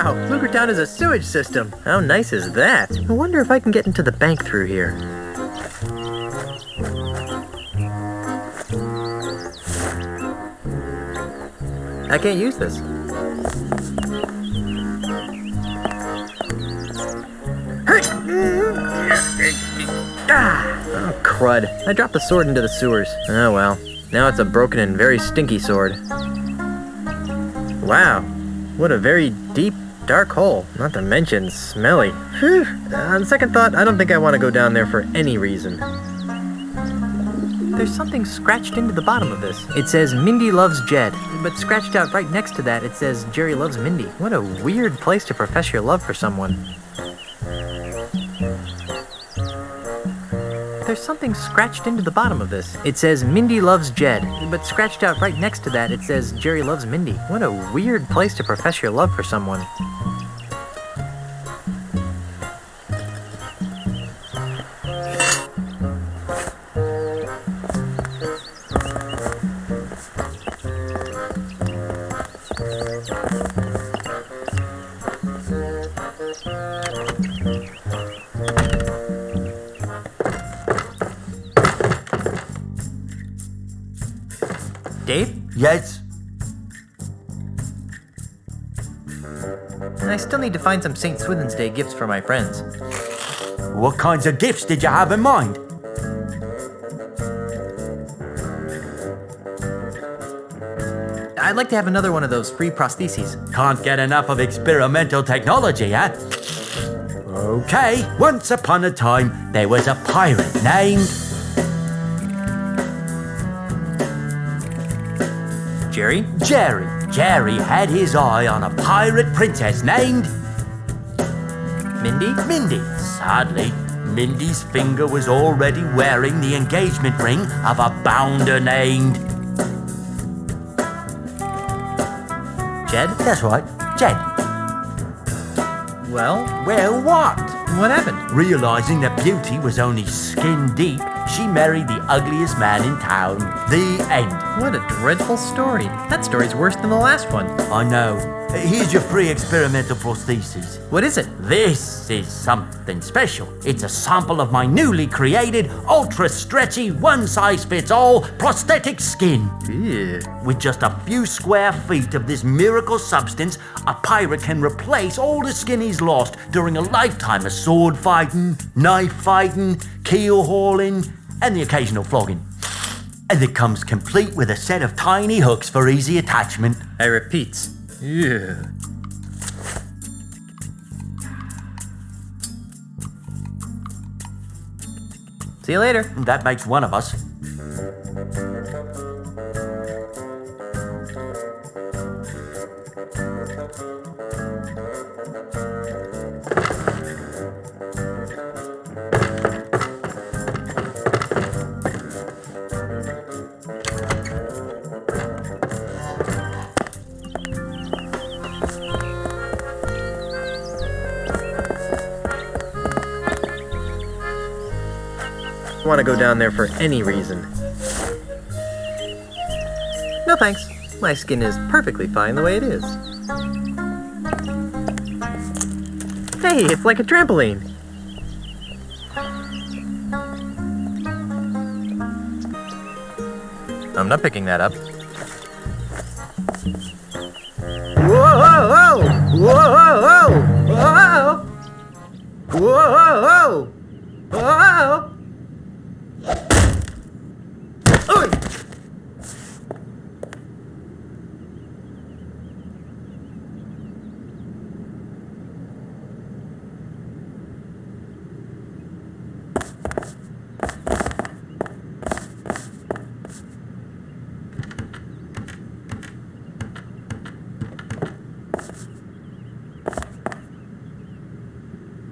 Wow, Luger Town is a sewage system. How nice is that? I wonder if I can get into the bank through here. I can't use this. Oh, crud. I dropped the sword into the sewers. Oh well. Now it's a broken and very stinky sword. Wow. What a very deep, dark hole. Not to mention smelly. Whew. On second thought, I don't think I want to go down there for any reason. There's something scratched into the bottom of this. It says Mindy loves Jed, but scratched out right next to that it says Jerry loves Mindy. What a weird place to profess your love for someone. There's something scratched into the bottom of this. It says Mindy loves Jed, but scratched out right next to that it says Jerry loves Mindy. What a weird place to profess your love for someone. Dave? Yes? I still need to find some St. Swithin's Day gifts for my friends. What kinds of gifts did you have in mind? I'd like to have another one of those free prostheses. Can't get enough of experimental technology, huh? Okay, once upon a time, there was a pirate named... Jerry? Jerry. Jerry had his eye on a pirate princess named... Mindy? Mindy. Sadly, Mindy's finger was already wearing the engagement ring of a bounder named... Jed? That's right, Jed. Well, Well, what? what happened? Realizing that beauty was only skin deep, she married the ugliest man in town. The end. What a dreadful story. That story's worse than the last one. I know. Here's your free experimental prosthesis. What is it? This is something special. It's a sample of my newly created, ultra-stretchy, one-size-fits-all prosthetic skin. Ew. With just a few square feet of this miracle substance, a pirate can replace all the skin he's lost during a lifetime of sword fighting, knife fighting, keel hauling, and the occasional flogging. And it comes complete with a set of tiny hooks for easy attachment. I repeat. Ew. See you later. That makes one of us. Want to go down there for any reason. No thanks. My skin is perfectly fine the way it is. Hey, it's like a trampoline. I'm not picking that up. Whoa, whoa, whoa, whoa, whoa, whoa, whoa, whoa.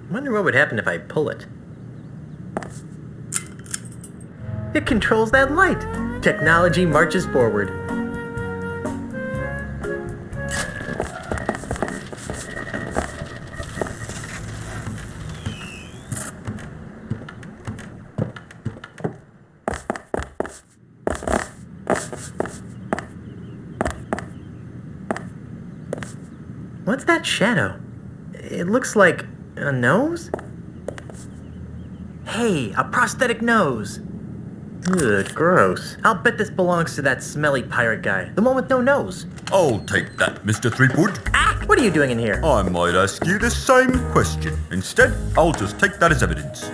Wonder what would happen if I pull it. It controls that light. Technology marches forward. What's that shadow? It looks like a nose? Hey, a prosthetic nose. Ugh, gross. I'll bet this belongs to that smelly pirate guy, the one with no nose. I'll take that, Mr. Threepwood. Ah, what are you doing in here? I might ask you the same question. Instead, I'll just take that as evidence.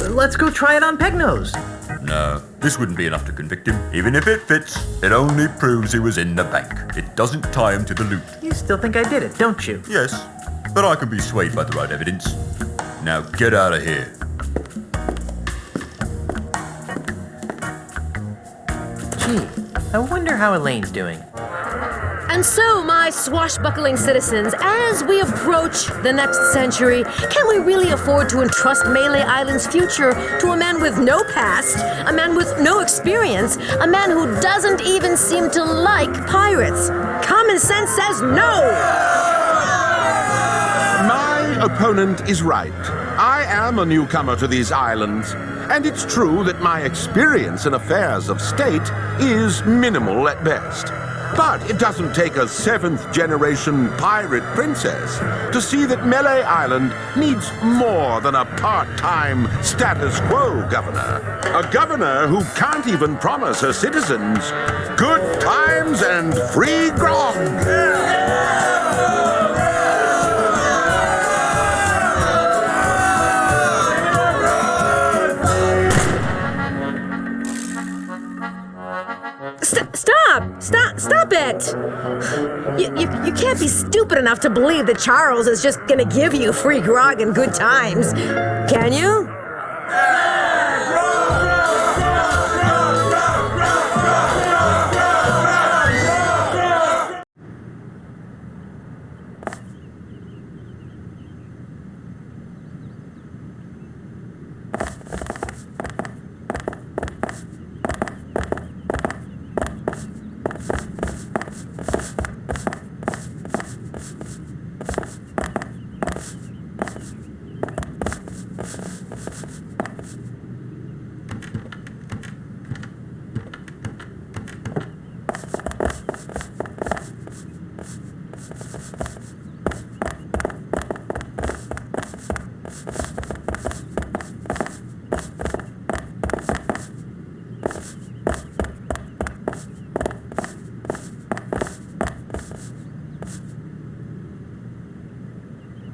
Let's go try it on Pegnose. No, this wouldn't be enough to convict him. Even if it fits, it only proves he was in the bank. It doesn't tie him to the loot. You still think I did it, don't you? Yes, but I can be swayed by the right evidence. Now get out of here. Gee, I wonder how Elaine's doing. And so, my swashbuckling citizens, as we approach the next century, can we really afford to entrust Melee Island's future to a man with no past, a man with no experience, a man who doesn't even seem to like pirates? Common sense says no! My opponent is right. I am a newcomer to these islands, and it's true that my experience in affairs of state is minimal at best. But it doesn't take a seventh-generation pirate princess to see that Melee Island needs more than a part-time status quo governor. A governor who can't even promise her citizens good times and free grog. Stop it! You can't be stupid enough to believe that Charles is just gonna give you free grog and good times, can you?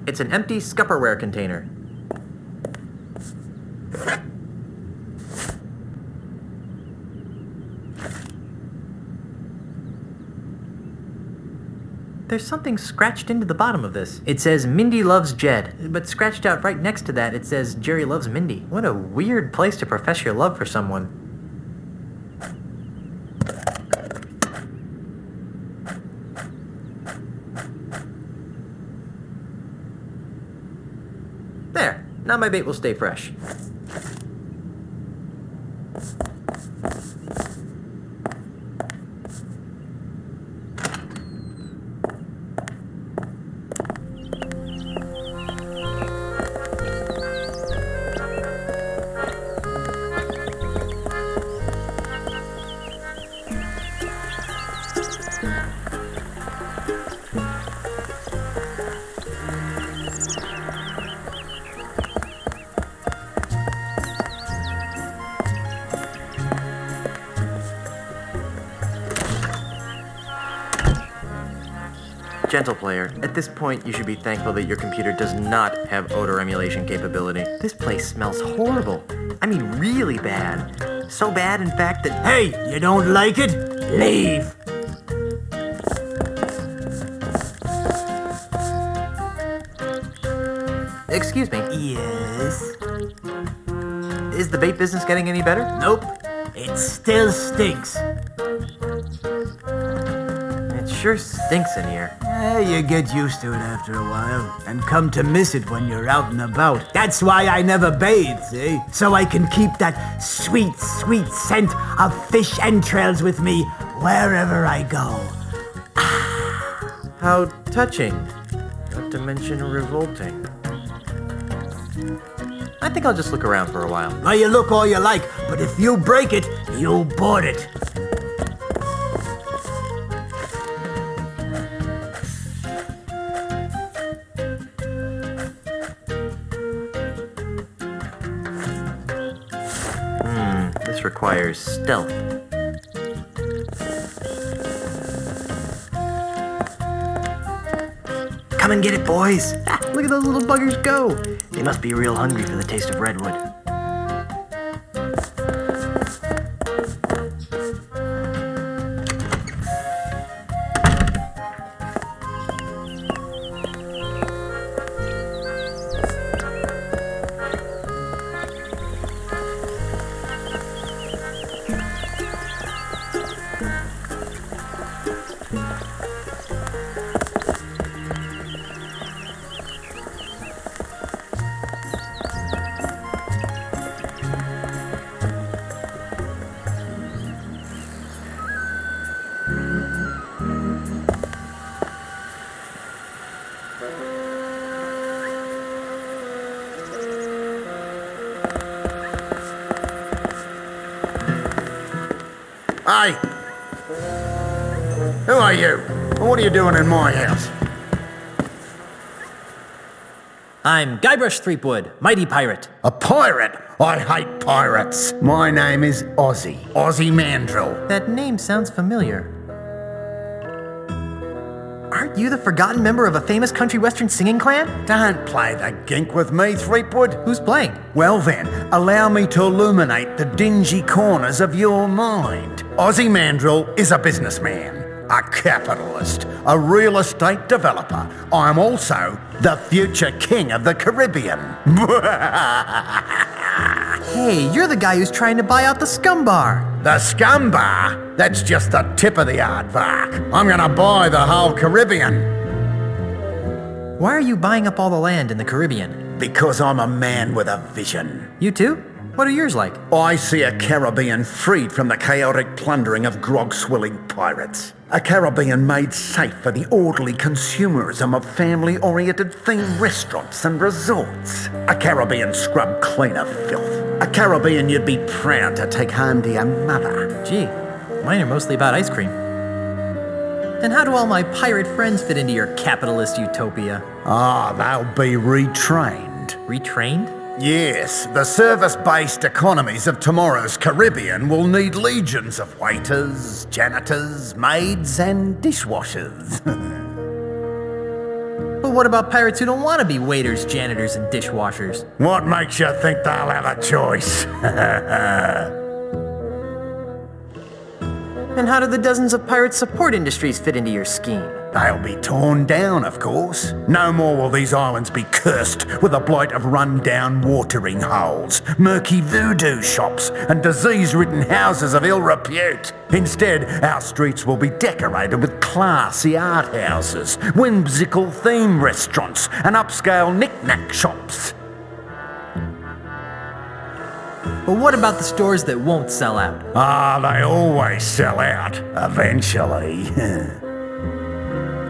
It's an empty Scupperware container. There's something scratched into the bottom of this. It says Mindy loves Jed, but scratched out right next to that it says Jerry loves Mindy. What a weird place to profess your love for someone. There, now my bait will stay fresh. Gentle player, at this point you should be thankful that your computer does not have odor emulation capability. This place smells horrible. I mean really bad. So bad, in fact, that— Hey, you don't like it? Leave! Excuse me, Yes? is the bait business getting any better? Nope. It still stinks. It sure stinks in here. You get used to it after a while, and come to miss it when you're out and about. That's why I never bathe, see? So I can keep that sweet, sweet scent of fish entrails with me wherever I go. How touching. Not to mention revolting. I think I'll just look around for a while. Well, you look all you like, but if you break it, you board it. This requires stealth. Come and get it, boys! Ah, look at those little buggers go! They must be real hungry for the taste of redwood. Hey! Who are you? And what are you doing in my house? I'm Guybrush Threepwood, mighty pirate. A pirate? I hate pirates. My name is Ozzy. Ozzy Mandrill. That name sounds familiar. Aren't you the forgotten member of a famous country western singing clan? Don't play the gink with me, Threepwood. Who's playing? Well then, allow me to illuminate the dingy corners of your mind. Ozzy Mandrill is a businessman, a capitalist, a real estate developer. I am also the future king of the Caribbean. Hey, you're the guy who's trying to buy out the Scum Bar. The Scum Bar? That's just the tip of the aardvark. I'm gonna buy the whole Caribbean. Why are you buying up all the land in the Caribbean? Because I'm a man with a vision. You too? What are yours like? I see a Caribbean freed from the chaotic plundering of grog-swilling pirates. A Caribbean made safe for the orderly consumerism of family-oriented themed restaurants and resorts. A Caribbean scrub clean of filth. A Caribbean you'd be proud to take home to your mother. Gee, mine are mostly about ice cream. Then how do all my pirate friends fit into your capitalist utopia? They'll be retrained. Retrained? Yes, the service-based economies of tomorrow's Caribbean will need legions of waiters, janitors, maids, and dishwashers. But what about pirates who don't want to be waiters, janitors, and dishwashers? What makes you think they'll have a choice? And how do the dozens of pirate support industries fit into your scheme? They'll be torn down, of course. No more will these islands be cursed with the blight of run-down watering holes, murky voodoo shops, and disease-ridden houses of ill repute. Instead, our streets will be decorated with classy art houses, whimsical theme restaurants, and upscale knick-knack shops. But what about the stores that won't sell out? They always sell out, eventually.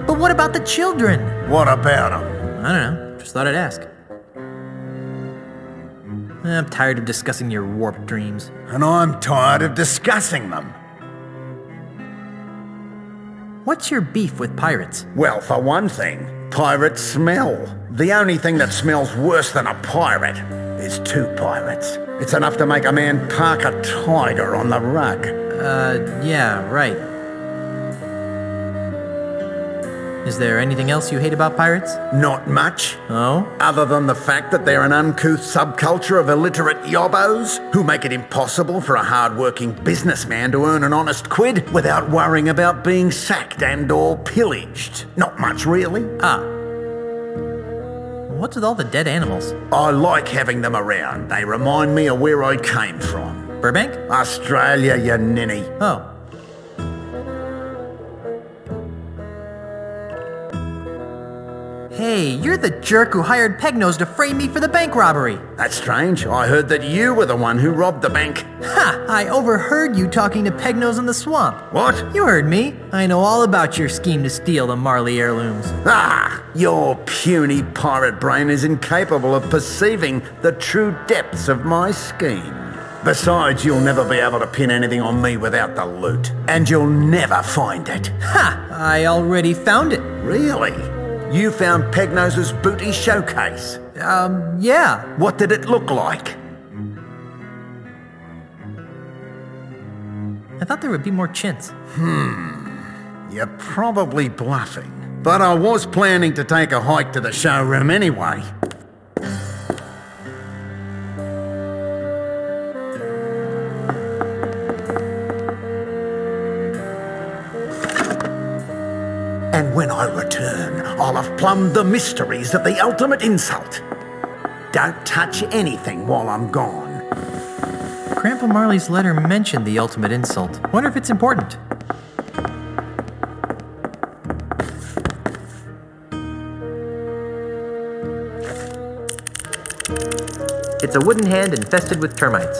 But what about the children? What about them? I don't know. Just thought I'd ask. I'm tired of discussing your warped dreams. And I'm tired of discussing them. What's your beef with pirates? Well, for one thing, pirates smell. The only thing that smells worse than a pirate is two pirates. It's enough to make a man park a tiger on the rug. Yeah, right. Is there anything else you hate about pirates? Not much. Oh? Other than the fact that they're an uncouth subculture of illiterate yobbos who make it impossible for a hard-working businessman to earn an honest quid without worrying about being sacked and or pillaged. Not much, really. What's with all the dead animals? I like having them around. They remind me of where I came from. Burbank? Australia, you ninny. Oh. Hey, you're the jerk who hired Pegnose to frame me for the bank robbery. That's strange. I heard that you were the one who robbed the bank. Ha! I overheard you talking to Pegnose in the swamp. What? You heard me. I know all about your scheme to steal the Marley heirlooms. Your puny pirate brain is incapable of perceiving the true depths of my scheme. Besides, you'll never be able to pin anything on me without the loot. And you'll never find it. Ha! I already found it. Really? You found Pegnose's booty showcase? Yeah. What did it look like? I thought there would be more chintz. You're probably bluffing. But I was planning to take a hike to the showroom anyway. And when I return, I'll have plumbed the mysteries of the ultimate insult. Don't touch anything while I'm gone. Grandpa Marley's letter mentioned the ultimate insult. Wonder if it's important. It's a wooden hand infested with termites.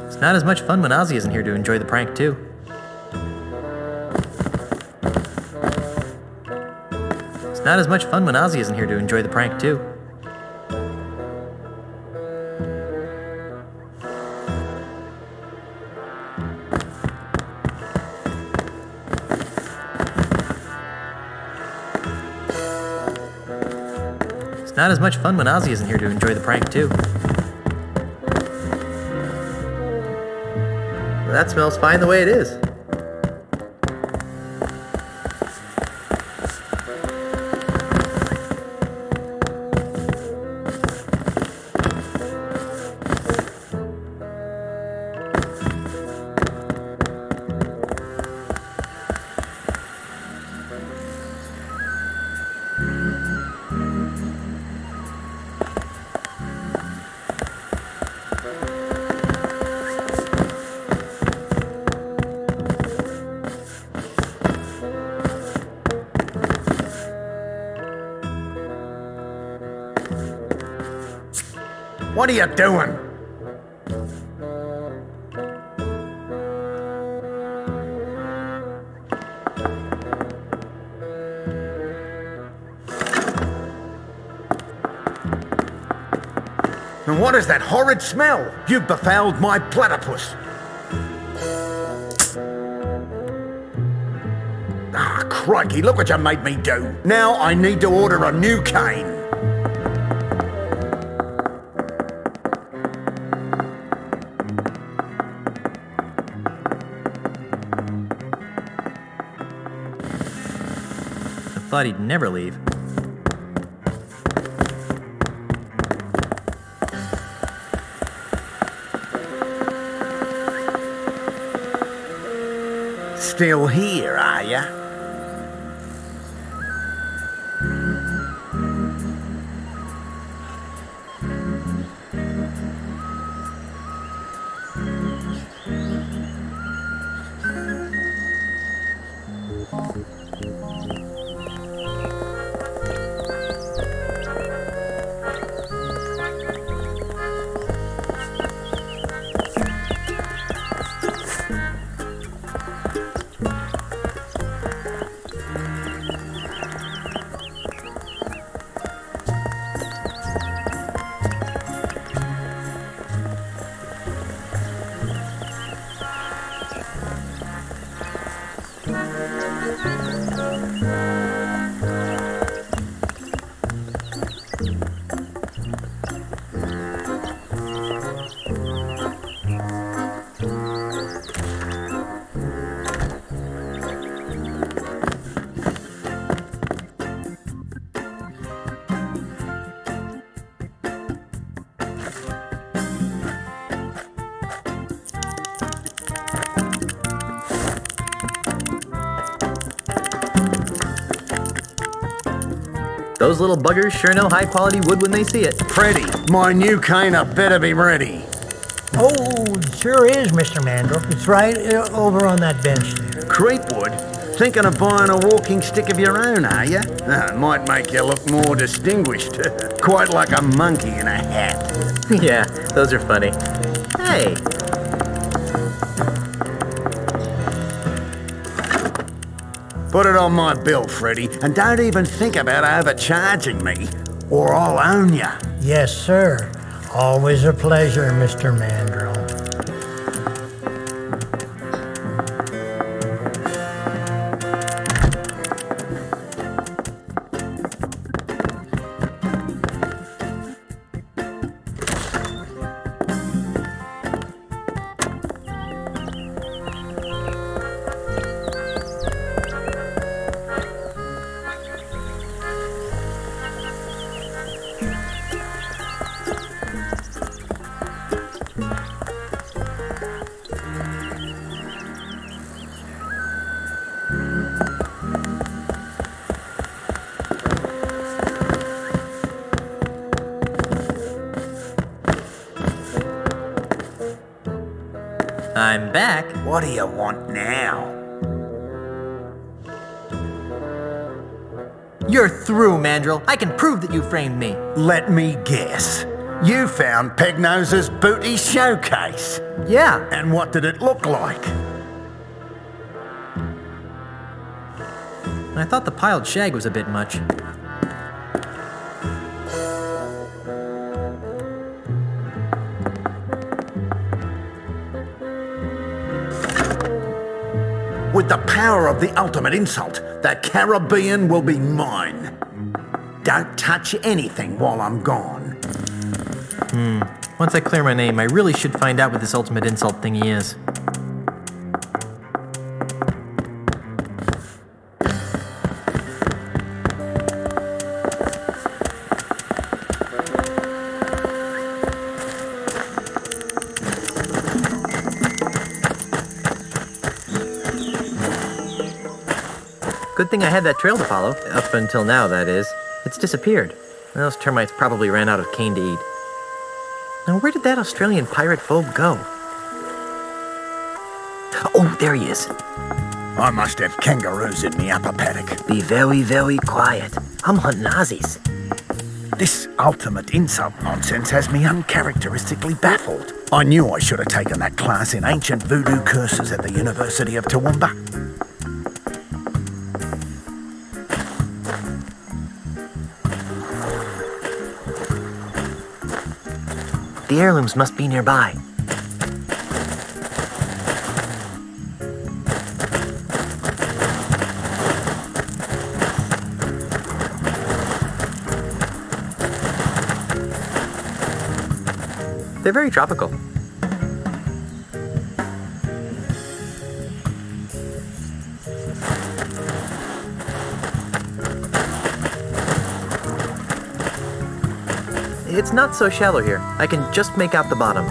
It's not as much fun when Ozzy isn't here to enjoy the prank, too. It's not as much fun when Ozzy isn't here to enjoy the prank, too. It's not as much fun when Ozzy isn't here to enjoy the prank, too. That smells fine the way it is. What are you doing? And what is that horrid smell? You've befouled my platypus. Ah, crikey, look what you made me do. Now I need to order a new cane. I thought he'd never leave. Still here, are ya? Those little buggers sure know high-quality wood when they see it. Freddy, my new cane had better be ready. Oh, it sure is, Mr. Mandel. It's right over on that bench there. Creepwood? Thinking of buying a walking stick of your own, are you? Might make you look more distinguished. Quite like a monkey in a hat. Yeah, those are funny. Hey, Put it on my bill, Freddy, and don't even think about overcharging me, or I'll own you. Yes, sir. Always a pleasure, Mr. Mandel. I'm back. What do you want now? You're through, Mandrill. I can prove that you framed me. Let me guess. You found Pegnose's booty showcase. Yeah. And what did it look like? I thought the piled shag was a bit much. With the power of the ultimate insult, that Caribbean will be mine. Don't touch anything while I'm gone. Once I clear my name, I really should find out what this ultimate insult thingy is. Good thing I had that trail to follow. Up until now, that is. It's disappeared. Those termites probably ran out of cane to eat. Now, where did that Australian pirate phobe go? Oh, there he is. I must have kangaroos in me upper paddock. Be very, very quiet. I'm hunting Aussies. This ultimate insult nonsense has me uncharacteristically baffled. I knew I should have taken that class in ancient voodoo curses at the University of Toowoomba. The heirlooms must be nearby. They're very tropical. It's not so shallow here. I can just make out the bottom.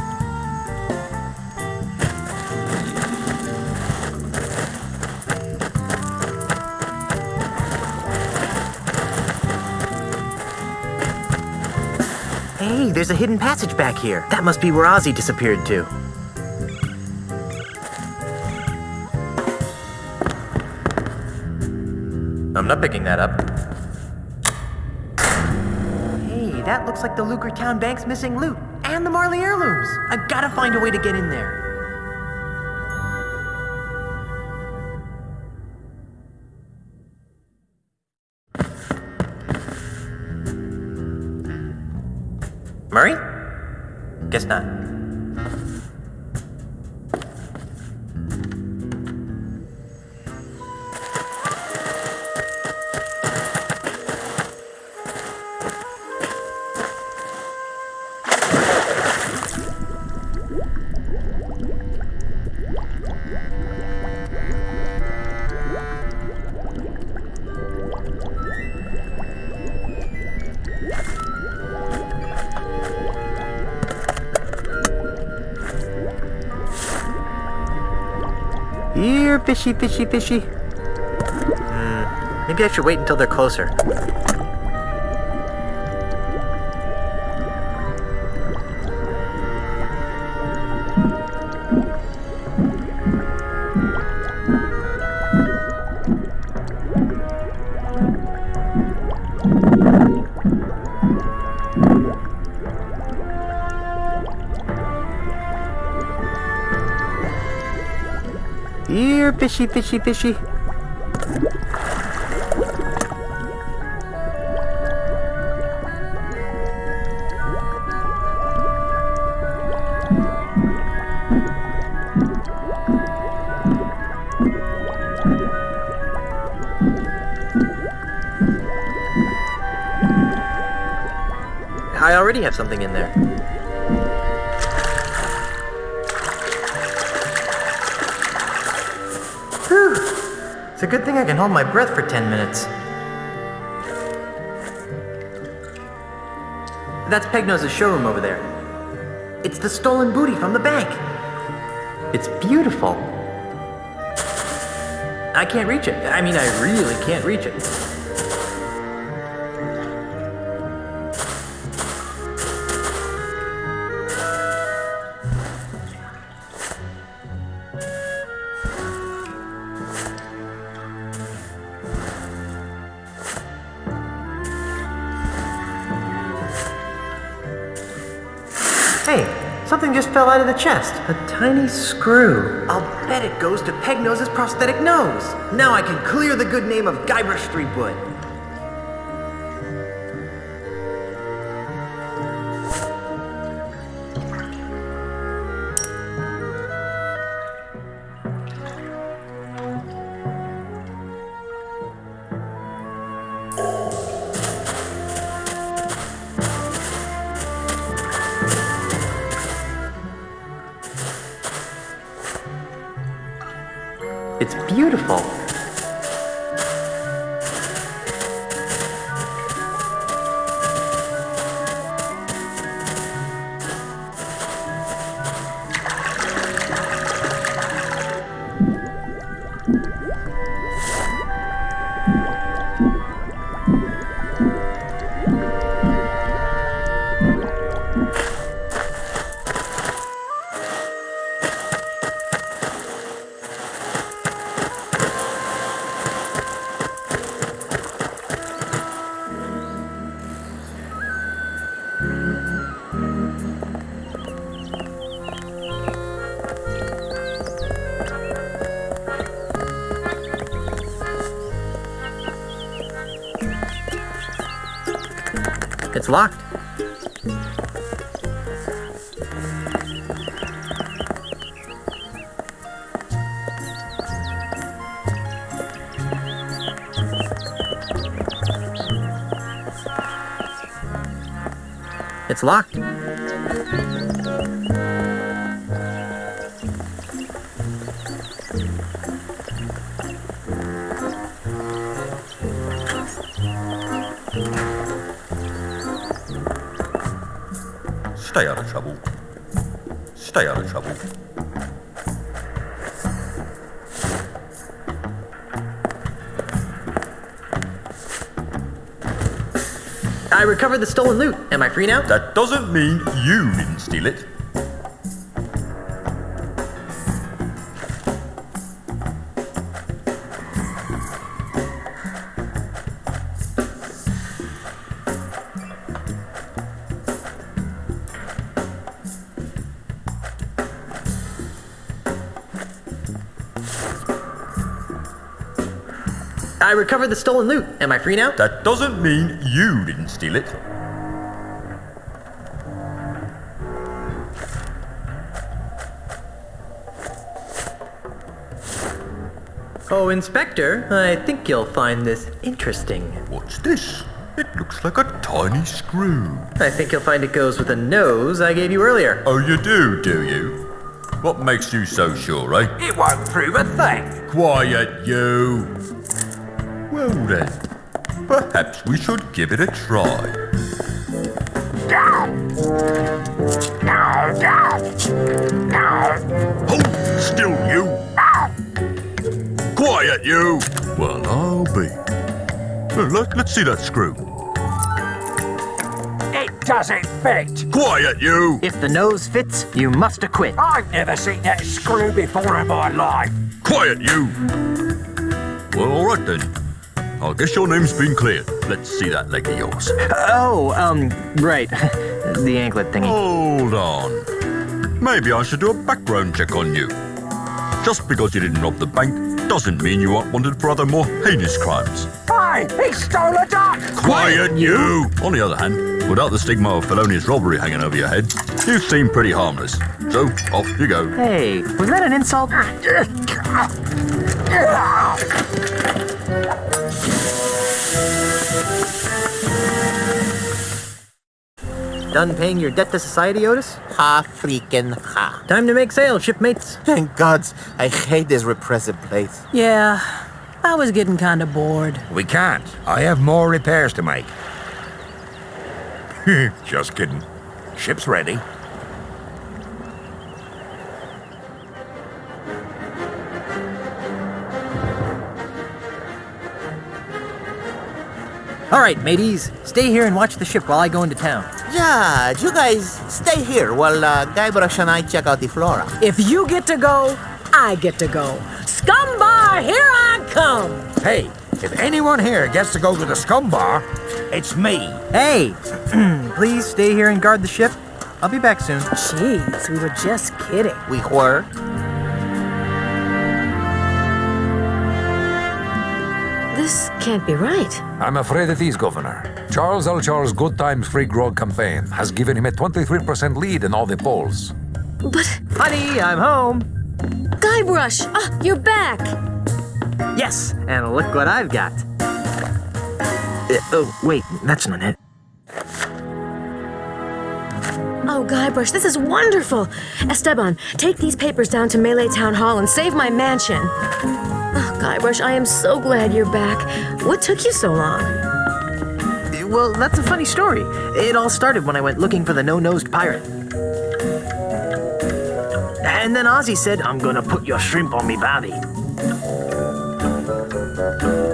Hey, there's a hidden passage back here. That must be where Ozzy disappeared to. I'm not picking that up. That looks like the Lucre Town Bank's missing loot, and the Marley heirlooms. I've got to find a way to get in there. Murray? Guess not. Here, fishy, fishy, fishy. Maybe I should wait until they're closer. Here, fishy, fishy, fishy. I already have something in there. Whew. It's a good thing I can hold my breath for 10 minutes. That's Pegnose's showroom over there. It's the stolen booty from the bank. It's beautiful. I can't reach it. I mean, I really can't reach it. Something just fell out of the chest. A tiny screw. I'll bet it goes to Pegnose's prosthetic nose. Now I can clear the good name of Guybrush Threepwood. It's beautiful. It's locked. It's locked. Stay out of trouble. Stay out of trouble. I recovered the stolen loot. Am I free now? That doesn't mean you didn't steal it. I recovered the stolen loot. Am I free now? That doesn't mean you didn't steal it. Oh, Inspector, I think you'll find this interesting. What's this? It looks like a tiny screw. I think you'll find it goes with the nose I gave you earlier. Oh, you do you? What makes you so sure, eh? It won't prove a thing. Quiet, you. Well then, perhaps we should give it a try. Hold still, you. Quiet, you. Well, I'll be. Let's see that screw. It doesn't fit. Quiet, you. If the nose fits, you must acquit. I've never seen that screw before in my life. Quiet, you. Well, all right then. I guess your name's been cleared. Let's see that leg of yours. Right. The anklet thingy. Hold on. Maybe I should do a background check on you. Just because you didn't rob the bank doesn't mean you aren't wanted for other more heinous crimes. Hey, he stole a duck. Quiet, you! On the other hand, without the stigma of felonious robbery hanging over your head, you seem pretty harmless. So, off you go. Hey, was that an insult? Done paying your debt to society, Otis? Ha freaking ha. Time to make sales, shipmates. Thank gods, I hate this repressive place. Yeah, I was getting kind of bored. We can't. I have more repairs to make. Just kidding. Ship's ready. All right, mateys, stay here and watch the ship while I go into town. Yeah, you guys stay here while Guybrush and I check out the flora. If you get to go, I get to go. Scumbar, here I come! Hey, if anyone here gets to go to the scum bar, it's me. Hey, please stay here and guard the ship. I'll be back soon. Jeez, we were just kidding. We were. This can't be right. I'm afraid it is, Governor. Charles L. Charles' Good Times Free Grog campaign has given him a 23% lead in all the polls. But, Honey, I'm home. Guybrush, you're back. Yes, and look what I've got. Oh, wait, that's not it. Oh, Guybrush, this is wonderful. Esteban, take these papers down to Melee Town Hall and save my mansion. Oh, Guybrush, I am so glad you're back. What took you so long? Well, that's a funny story. It all started when I went looking for the no-nosed pirate. And then Ozzy said, I'm gonna put your shrimp on me bobby.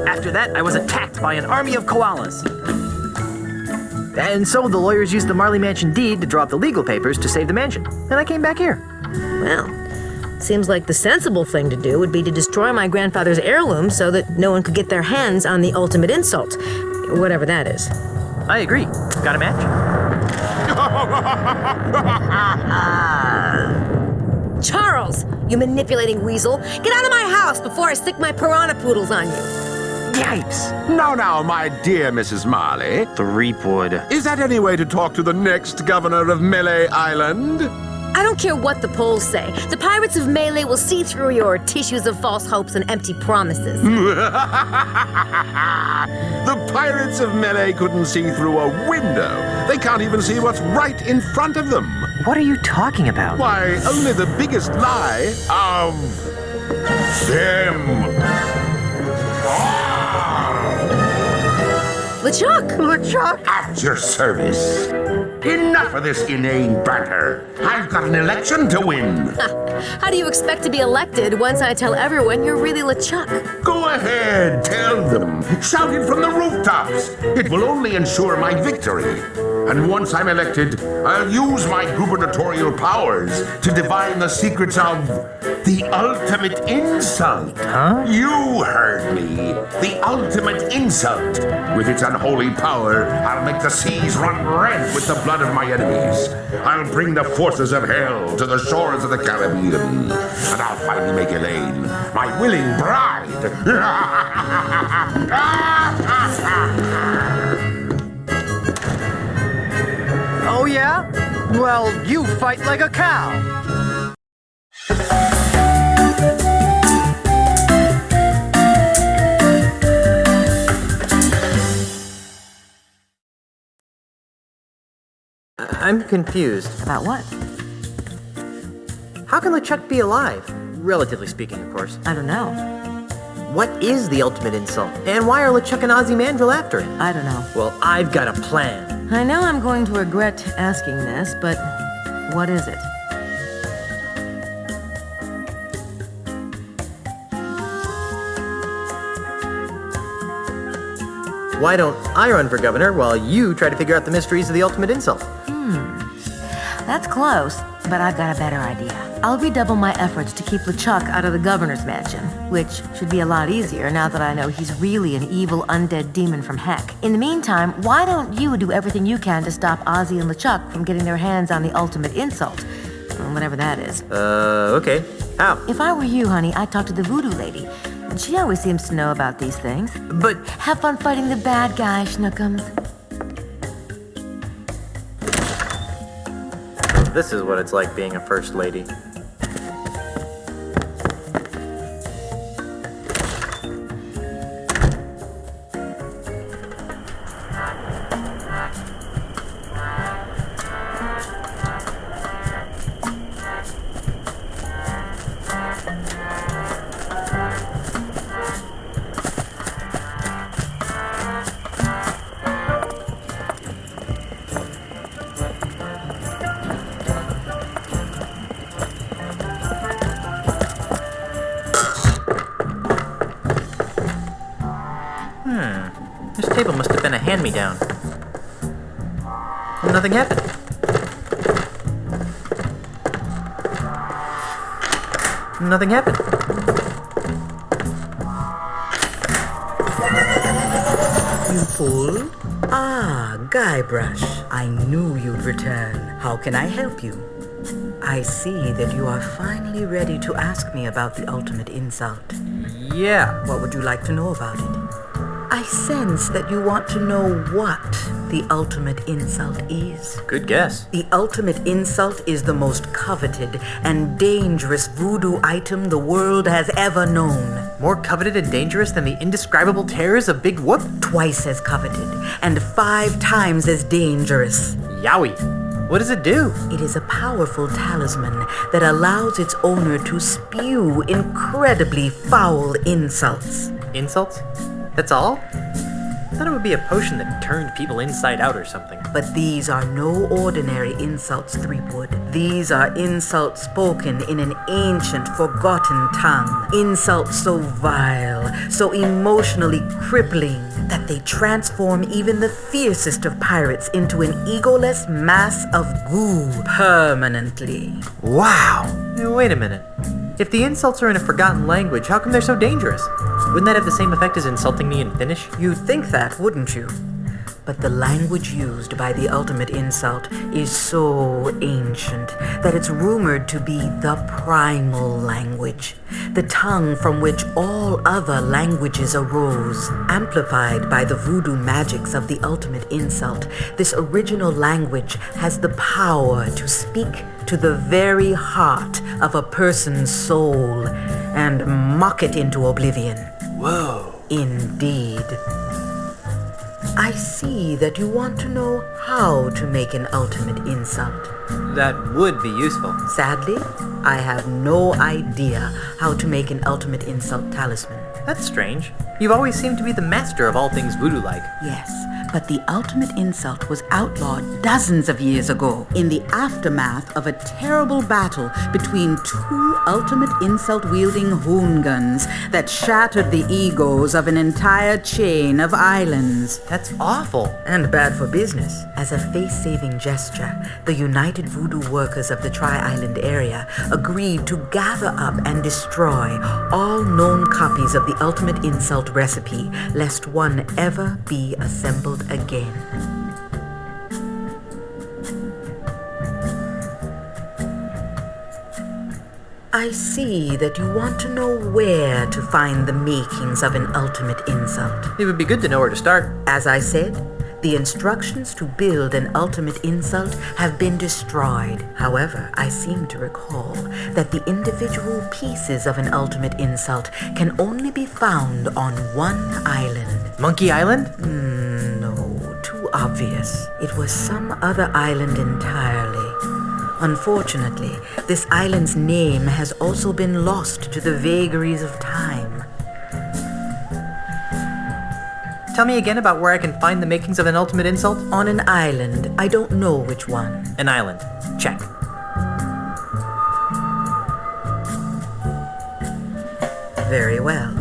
After that, I was attacked by an army of koalas. And so the lawyers used the Marley Mansion deed to draw up the legal papers to save the mansion. And I came back here. Well, seems like the sensible thing to do would be to destroy my grandfather's heirloom so that no one could get their hands on the ultimate insult. Whatever that is. I agree. Got a match? Charles, you manipulating weasel. Get out of my house before I stick my piranha poodles on you. Yipes. Now, my dear Mrs. Marley. The Reapwood. Is that any way to talk to the next governor of Melee Island? I don't care what the polls say. The pirates of Melee will see through your tissues of false hopes and empty promises. The pirates of Melee couldn't see through a window. They can't even see what's right in front of them. What are you talking about? Why, only the biggest lie of them. LeChuck! At your service. Enough of this inane banter. I've got an election to win. How do you expect to be elected once I tell everyone you're really LeChuck? Go ahead, tell them. Shout it from the rooftops. It will only ensure my victory. And once I'm elected, I'll use my gubernatorial powers to divine the secrets of the ultimate insult. Huh? You heard me. The ultimate insult. With its unholy power, I'll make the seas run red with the blood of my enemies. I'll bring the forces of hell to the shores of the Caribbean. And I'll finally make Elaine my willing bride. Oh, yeah? Well, you fight like a cow. I'm confused. About what? How can LeChuck be alive? Relatively speaking, of course. I don't know. What is the ultimate insult? And why are LeChuck and Ozzy Mandrill after it? I don't know. Well, I've got a plan. I know I'm going to regret asking this, but what is it? Why don't I run for governor while you try to figure out the mysteries of the ultimate insult? That's close, but I've got a better idea. I'll redouble my efforts to keep LeChuck out of the governor's mansion, which should be a lot easier now that I know he's really an evil undead demon from heck. In the meantime, why don't you do everything you can to stop Ozzy and LeChuck from getting their hands on the ultimate insult? Whatever that is. Okay. How? If I were you, honey, I'd talk to the voodoo lady. She always seems to know about these things. But Have fun fighting the bad guy, Schnookums. this is what it's like being a first lady. This table must have been a hand-me-down. And nothing happened. Nothing happened. You fool. Ah, Guybrush. I knew you'd return. How can I help you? I see that you are finally ready to ask me about the ultimate insult. Yeah. What would you like to know about it? I sense that you want to know what the ultimate insult is. Good guess. The ultimate insult is the most coveted and dangerous voodoo item the world has ever known. More coveted and dangerous than the indescribable terrors of Big Whoop? Twice as coveted and 5 times as dangerous. Yowie. What does it do? It is a powerful talisman that allows its owner to spew incredibly foul insults. Insults? That's all? I thought it would be a potion that turned people inside out or something. But these are no ordinary insults, Threepwood. These are insults spoken in an ancient, forgotten tongue. Insults so vile, so emotionally crippling, that they transform even the fiercest of pirates into an egoless mass of goo permanently. Wow! Wait a minute. If the insults are in a forgotten language, how come they're so dangerous? Wouldn't that have the same effect as insulting me in Finnish? You'd think that, wouldn't you? But the language used by the ultimate insult is so ancient that it's rumored to be the primal language, the tongue from which all other languages arose. Amplified by the voodoo magics of the ultimate insult, this original language has the power to speak to the very heart of a person's soul and mock it into oblivion. Whoa. Indeed. I see that you want to know how to make an ultimate insult. That would be useful. Sadly, I have no idea how to make an ultimate insult talisman. That's strange. You've always seemed to be the master of all things voodoo-like. Yes, but the ultimate insult was outlawed dozens of years ago in the aftermath of a terrible battle between 2 ultimate insult-wielding hoongans that shattered the egos of an entire chain of islands. That's awful. And bad for business. As a face-saving gesture, the United Voodoo Workers of the Tri-Island area agreed to gather up and destroy all known copies of the ultimate insult recipe, lest one ever be assembled again. I see that you want to know where to find the makings of an ultimate insult. It would be good to know where to start. As I said, the instructions to build an ultimate insult have been destroyed. However, I seem to recall that the individual pieces of an ultimate insult can only be found on one island. Monkey Island? No, too obvious. It was some other island entirely. Unfortunately, this island's name has also been lost to the vagaries of time. Tell me again about where I can find the makings of an ultimate insult? On an island. I don't know which one. An island. Check. Very well.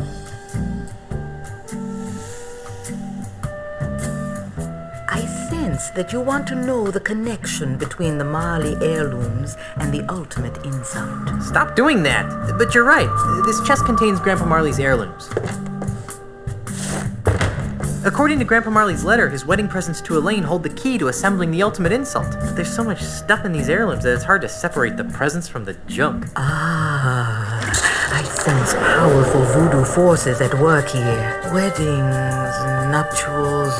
I sense that you want to know the connection between the Marley heirlooms and the ultimate insult. Stop doing that! But you're right. This chest contains Grandpa Marley's heirlooms. According to Grandpa Marley's letter, his wedding presents to Elaine hold the key to assembling the ultimate insult. But there's so much stuff in these heirlooms that it's hard to separate the presents from the junk. Ah, I sense powerful voodoo forces at work here. Weddings, nuptials,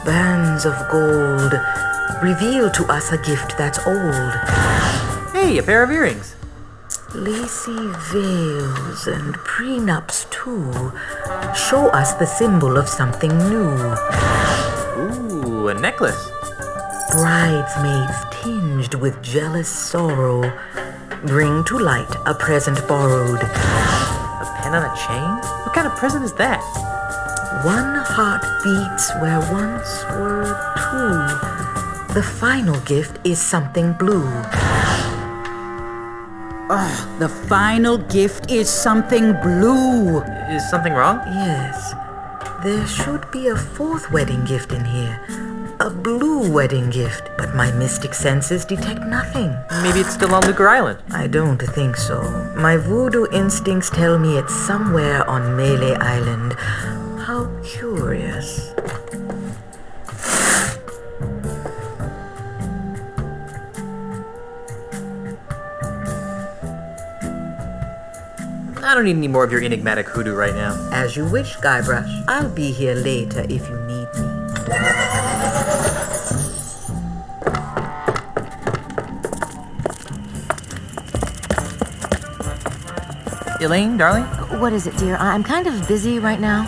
bands of gold reveal to us a gift that's old. Hey, a pair of earrings. Lacy veils and prenups, too, show us the symbol of something new. Ooh, a necklace. Bridesmaids tinged with jealous sorrow bring to light a present borrowed. A pen on a chain? What kind of present is that? One heart beats where once were 2. The final gift is something blue. Oh, the final gift is something blue. Is something wrong? Yes. There should be a 4th wedding gift in here. A blue wedding gift. But my mystic senses detect nothing. Maybe it's still on Lucre Island. I don't think so. My voodoo instincts tell me it's somewhere on Melee Island. How curious. I don't need any more of your enigmatic hoodoo right now. As you wish, Guybrush. I'll be here later if you need me. Elaine, darling? What is it, dear? I'm kind of busy right now.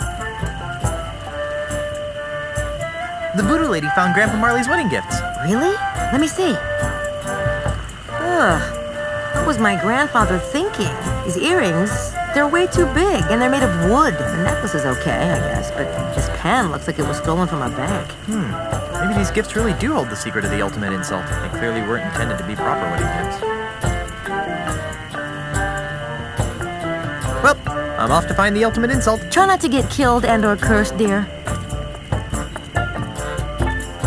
The voodoo lady found Grandpa Marley's wedding gifts. Really? Let me see. Ugh. What was my grandfather thinking? These earrings, they're way too big, and they're made of wood. The necklace is okay, I guess, but this pen looks like it was stolen from a bank. Maybe these gifts really do hold the secret of the ultimate insult. They clearly weren't intended to be proper wedding gifts. Well, I'm off to find the ultimate insult. Try not to get killed and or cursed, dear.